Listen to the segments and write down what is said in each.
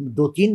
2-3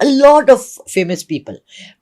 a lot of famous people।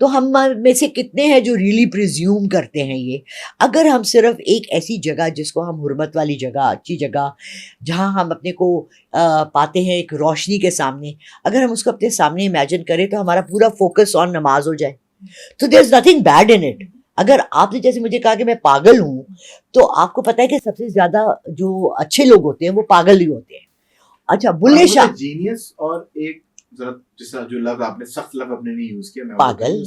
تو ہم میں سے کتنے ہیں جو ریئلی پریزیوم کرتے ہیں یہ؟ اگر ہم صرف ایک ایسی جگہ جس کو ہم حرمت والی جگہ، اچھی جگہ، جہاں ہم اپنے کو پاتے ہیں ایک روشنی کے سامنے، اگر ہم اس کو اپنے سامنے امیجن کریں تو ہمارا پورا فوکس آن نماز ہو جائے، تو there is nothing bad in it. اگر آپ نے جیسے مجھے کہا کہ میں پاگل ہوں، تو آپ کو پتہ ہے کہ سب سے زیادہ جو اچھے لوگ ہوتے ہیں وہ پاگل ہی ہوتے ہیں. اچھا بلے شاہ جینیس اور ایک ذرا جس طرح جو لفظ آپ نے سخت لفظ اپنے نہیں یوز کیا، میں پاگل،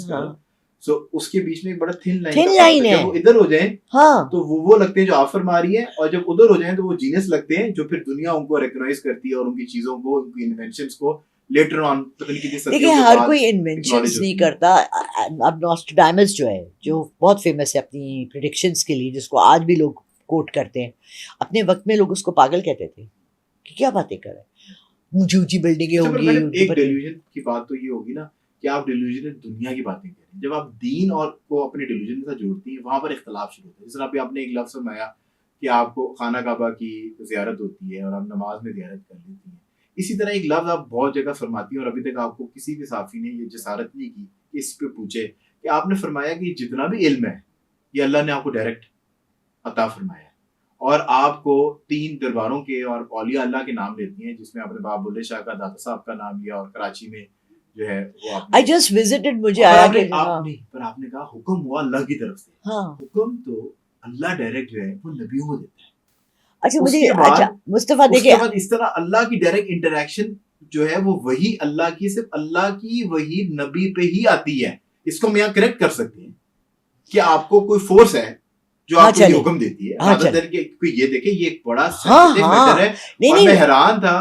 سو اس کے بیچ میں ایک بڑا تھن لائن ہے. جب وہ ادھر ہو جائیں ہاں تو وہ لگتے ہیں جو آپ فرما رہی ہیں، اور جب ادھر ہو جائیں تو وہ جینیس لگتے ہیں جو پھر دنیا ان کو ریکگنائز کرتی ہے اور ان کی چیزوں کو، ان کی انوینشنز کو لیٹر آن تکنیکی صدیوں کے بعد. دیکھیں ہر کوئی انوینشنز نہیں کرتا. اب نوسٹریڈامس جو ہے، جو بہت فیمس ہے اپنی پریڈکشنز کے لیے، جس کو آج بھی لوگ کوٹ کرتے ہیں، اپنے وقت میں لوگ اس کو پاگل کہتے تھے کہ کیا باتیں کر رہے ہیں، اونچی اونچی بلڈنگیں ہوں گی. ایک ڈیلیوژن کی بات تو یہ ہوگی نا کہ آپ ڈیلیوژن دنیا کی باتیں کریں، جب آپ دین اور کو اپنے ڈیلیوژن کے ساتھ جوڑتی ہیں وہاں پر اختلاف شروع ہوتا ہے. جس طرح ابھی آپ نے ایک لفظ فرمایا کہ آپ کو خانہ کعبہ کی زیارت ہوتی ہے اور آپ نماز میں زیارت کر لیتی ہیں، اسی طرح ایک لفظ آپ بہت جگہ فرماتی ہیں اور ابھی تک آپ کو کسی بھی صحافی نے یہ جسارت نہیں کی اس پہ پوچھے کہ آپ نے فرمایا کہ جتنا بھی علم ہے یہ اللہ نے آپ کو ڈائریکٹ عطا فرمایا ہے، اور آپ کو 3 درباروں کے اور اولیاء اللہ کے نام لیتی ہیں، جس میں آپ نے بابا بلے شاہ کا، داتا صاحب کا نام لیا، اور کراچی میں جو ہے وہ آپ I just visited، مجھے آیا کہ آپ نے کہا حکم ہوا اللہ کی طرف سے. ہاں حکم تو اللہ ڈائریکٹ جو ہے وہ نبیوں کو دیتا ہے. اچھا مجھے اچھا مصطفیٰ دیکھیں اس طرح اللہ کی ڈائریکٹ انٹریکشن جو ہے وہ وہی اللہ کی، صرف اللہ کی وہی نبی پہ ہی آتی ہے. اس کو ہم یہاں کریکٹ کر سکتے ہیں کہ آپ کو کوئی فورس ہے جو آپ کو یہ حکم دیتی ہے. یہ دیکھیں یہ ایک بڑا سینسٹیو میٹر ہے، اور میں حیران تھا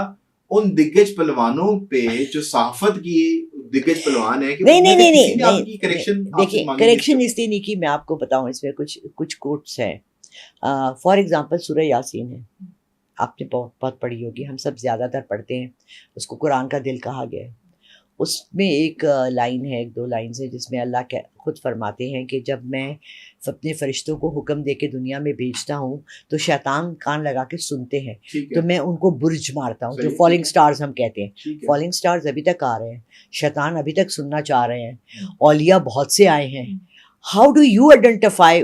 ان دگج پہلوانوں پہ جو صحافت کی دگج پہلوان ہے کہ نہیں دیکھیں کریکشن اس لیے نہیں کی. میں آپ کو بتاؤں اس میں کچھ کوٹس ہیں. فار ایگزامپل سورہ یاسین ہے، آپ نے بہت پڑھی ہوگی، ہم سب زیادہ تر پڑھتے ہیں، اس کو قرآن کا دل کہا گیا ہے. اس میں ایک لائن ہے، 1-2 لائنز ہے جس میں اللہ خود فرماتے ہیں کہ جب میں اپنے فرشتوں کو حکم دے کے دنیا میں بھیجتا ہوں تو شیطان کان لگا کے سنتے ہیں، تو میں ان کو برج مارتا ہوں، جو فالنگ سٹارز ہم کہتے ہیں. فالنگ سٹارز ابھی تک آ رہے ہیں، شیطان ابھی تک سننا چاہ رہے ہیں، اولیاء بہت سے آئے ہیں. ہاؤ ڈو یو آئیڈینٹیفائی،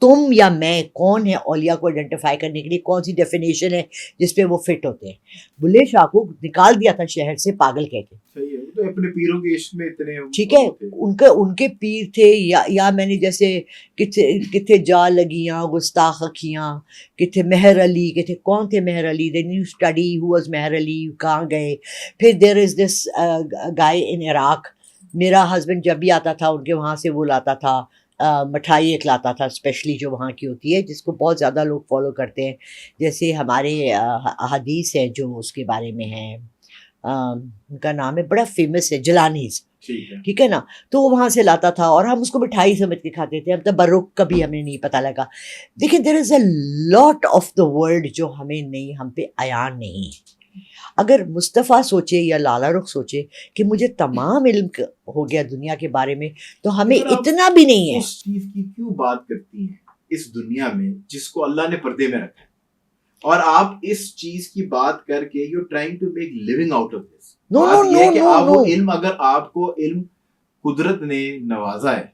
تم یا میں کون ہے اولیاء کو آئیڈینٹیفائی کرنے کے لیے؟ کون سی ڈیفینیشن ہے جس پہ وہ فٹ ہوتے ہیں؟ بلے شاہ کو نکال دیا تھا شہر سے پاگل کہہ کے. اپنے پیروں کے عشق میں اتنے ٹھیک ہے، ان کے پیر تھے. یا میں نے جیسے کتھے جا لگیاں گستاخ اکھیاں، کتھے مہر علی، کتھے کون تھے Mehr Ali, then you study who was Mehr Ali, کہاں گئے. پھر دیر از دس گائے ان عراق، میرا ہسبینڈ جب بھی آتا تھا ان کے وہاں سے وہ لاتا تھا مٹھائی، ایک لاتا تھا اسپیشلی جو وہاں کی ہوتی ہے، جس کو بہت زیادہ لوگ فالو کرتے ہیں. جیسے ہمارے حدیث ہے جو اس کے بارے میں ہے، ان کا نام ہے بڑا فیمس ہے، جلانیز، ٹھیک ہے نا. تو وہ وہاں سے لاتا تھا اور ہم اس کو مٹھائی سمجھ کے کھاتے تھے. اب تبرک کبھی ہمیں نہیں پتہ لگا. دیکھیں دیر از اے لاٹ آف دا ورلڈ جو ہمیں نہیں، ہم پہ عیان نہیں. اگر مصطفیٰ سوچے یا لالا رخ سوچے کہ مجھے تمام علم ہو گیا دنیا کے بارے میں، تو ہمیں اتنا بھی نہیں ہے. اس چیز کی کیوں بات کرتی ہیں اس دنیا میں جس کو اللہ نے پردے میں رکھا ہے، اور آپ اس چیز کی بات کر کے you trying to make living out of this. بات یہ ہے کہ آپ وہ علم، اگر آپ کو علم قدرت نے نوازا ہے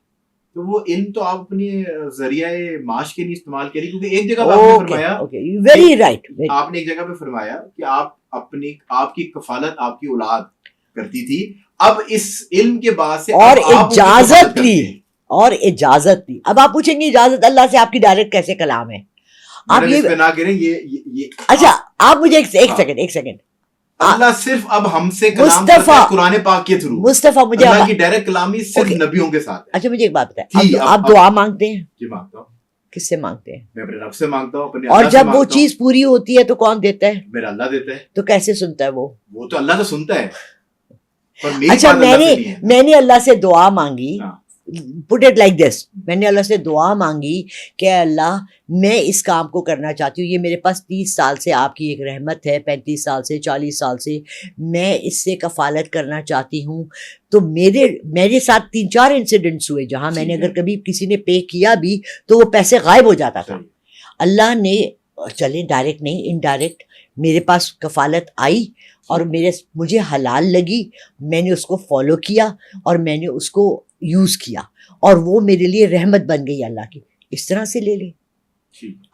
تو وہ علم تو آپ اپنی ذریعہ معاش کے لیے استعمال کریں. کیونکہ ایک جگہ پہ آپ نے فرمایا، ویری رائٹ، آپ نے ایک جگہ پہ فرمایا کہ آپ کی کفالت آپ کی اولاد کرتی تھی، اب اس علم کے بعد سے اور اجازت لی. اب آپ پوچھیں گے اجازت اللہ سے آپ کی ڈائریکٹ کیسے کلام ہے؟ آپ یہ نہ کریں. یہ اچھا آپ مجھے ایک سیکنڈ اللہ صرف اب ہم سے کلام کرتا ہے قرآن پاک کے تھرو. مصطفیٰ مجھے اللہ کی ڈائریکٹ کلامی صرف نبیوں کے ساتھ ہے. اچھا مجھے ایک بات بتائیں، آپ دعا مانگتے ہیں؟ جی مانگتا ہوں. کس سے مانگتے ہیں؟ میں اپنے رب سے مانگتا ہوں. اور جب وہ چیز پوری ہوتی ہے تو کون دیتا ہے؟ میرا اللہ دیتا ہے. تو کیسے سنتا ہے وہ تو اللہ تو سنتا ہے. اچھا میں نے اللہ سے دعا مانگی، put it like this، میں نے اللہ سے دعا مانگی کہ اللہ میں اس کام کو کرنا چاہتی ہوں، یہ میرے پاس 30 سال سے آپ کی ایک رحمت ہے، 35 سال سے 40 سال سے میں اس سے کفالت کرنا چاہتی ہوں. تو میرے ساتھ 3-4 انسیڈنٹس ہوئے جہاں میں نے اگر کبھی کسی نے پے کیا بھی تو وہ پیسے غائب ہو جاتا تھا. اللہ نے چلیں ڈائریکٹ نہیں انڈائریکٹ میرے پاس کفالت آئی اور مجھے حلال لگی, میں نے اس کو فالو کیا اور میں نے اس کو یوز کیا اور وہ میرے لیے رحمت بن گئی اللہ کی. اس طرح سے لے لیں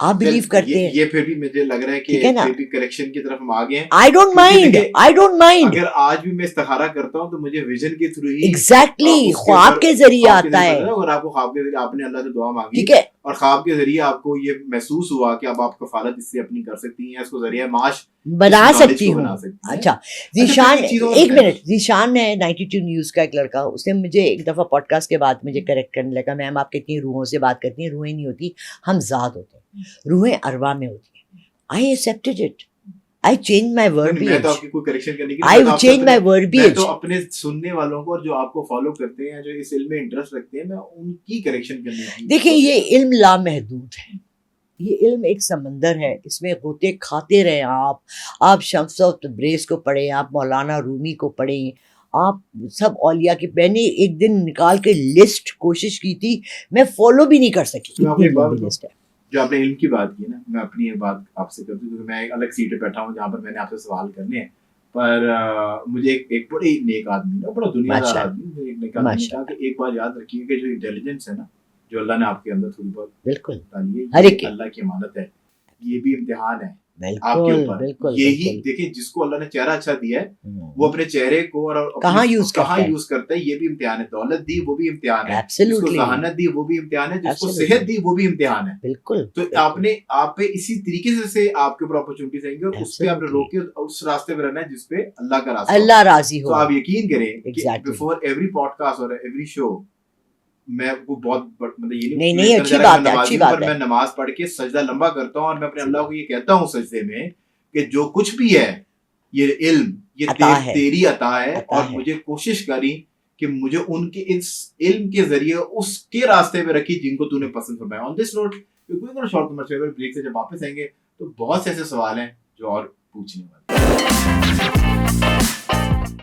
آپ بلیو کرتے ہیں. یہ پھر بھی مجھے لگ رہا ہے کہ پھر بھی کریکشن کی طرف ہم آگے ہیں. I don't mind. اگر آج بھی میں استخارہ کرتا ہوں تو مجھے ویژن کے تھرو ہی ایگزیکٹلی خواب کے ذریعے آتا ہے. اور آپ کو خواب کے ذریعے آپ نے اللہ سے دعا مانگی ٹھیک ہے, اور خواب کے ذریعے آپ کو یہ محسوس ہوا کہ اب آپ کفالت اس سے اپنی کر سکتی ہیں, اس کو ذریعہ معاش بنا سکتی ہوں. اچھا ذیشان, ایک منٹ, ذیشان ہے 92 نیوز کا ایک لڑکا, اس نے مجھے ایک دفعہ پوڈ کاسٹ کے بعد مجھے کریکٹ کرنے لگا, میم آپ کتنی روحوں سے بات کرتی ہیں, روحیں نہیں ہوتی, ہم ذات ہوتے ہیں, روحیں ارواح میں ہوتی ہیں. I accepted it. I changed my verbiage. میں تو آپ کی کوئی کریکشن کرنے کی I changed my verbiage. میں تو اپنے سننے والوں کو اور جو آپ کو فالو کرتے ہیں, جو اس علم میں انٹرسٹ رکھتے ہیں, میں ان کی کریکشن کرنے کی. دیکھیں یہ علم لامحدود ہے, یہ علم ایک سمندر ہے, اس میں غوطے کھاتے رہیں آپ شمس و تبریز کو پڑھیں, آپ مولانا رومی کو پڑھیں, آپ سب اولیاء کی. میں نے ایک دن نکال کے لسٹ کوشش کی تھی, میں فالو بھی نہیں کر سکی, اتنی لمبی لسٹ ہے. جو آپ نے علم کی بات کی نا, میں اپنی ایک بات آپ سے کرتی ہوں, کیونکہ میں ایک الگ سیٹ پہ بیٹھا ہوں جہاں پر میں نے آپ سے سوال کرنے ہیں. پر مجھے ایک بڑے نیک آدمی نا, بڑا دنیا دار آدمی, ایک نیک آدمی نے کہا کہ ایک بات یاد رکھیے کہ جو انٹیلیجنس ہے نا, جو اللہ نے آپ کے اندر تھوڑی بہت بالکل ڈالی ہے, یہ اللہ کی امانت ہے, یہ بھی امتحان ہے آپ کے اوپر. یہی دیکھیں جس کو اللہ نے چہرہ اچھا دیا ہے وہ اپنے چہرے کو اور کہاں یوز کرتا ہے, یہ بھی امتحان ہے. دولت دی وہ بھی امتحان ہے, جس کو ذہانت دی وہ بھی امتحان ہے, جس کو صحت دی وہ بھی امتحان ہے. بالکل. تو آپ پہ اسی طریقے سے آپ کے اوپر اپرچونٹیز آئیں گے اور اس پہ آپ نے روکے اس راستے پہ رہنا ہے جس پہ اللہ کا راستہ, اللہ راضی ہو. تو آپ یقین کریں کہ بیفور ایوری پوڈ کاسٹ اور ایوری شو میں وہ بہت مطلب یہ نہیں اچھی بات ہے, اچھی بات ہے. میں نماز پڑھ کے سجدہ لمبا کرتا ہوں اور میں اپنے اللہ کو یہ کہتا ہوں سجدے میں کہ جو کچھ بھی ہے یہ علم, یہ تیری عطا ہے, اور مجھے کوشش کری کہ مجھے ان کے اس علم کے ذریعے اس کے راستے پہ رکھی جن کو تو نے پسند فرمایا. آن دس نوٹ شارٹ کمرشل بریک سے جب واپس آئیں گے تو بہت سے ایسے سوال ہیں جو اور پوچھنے والے.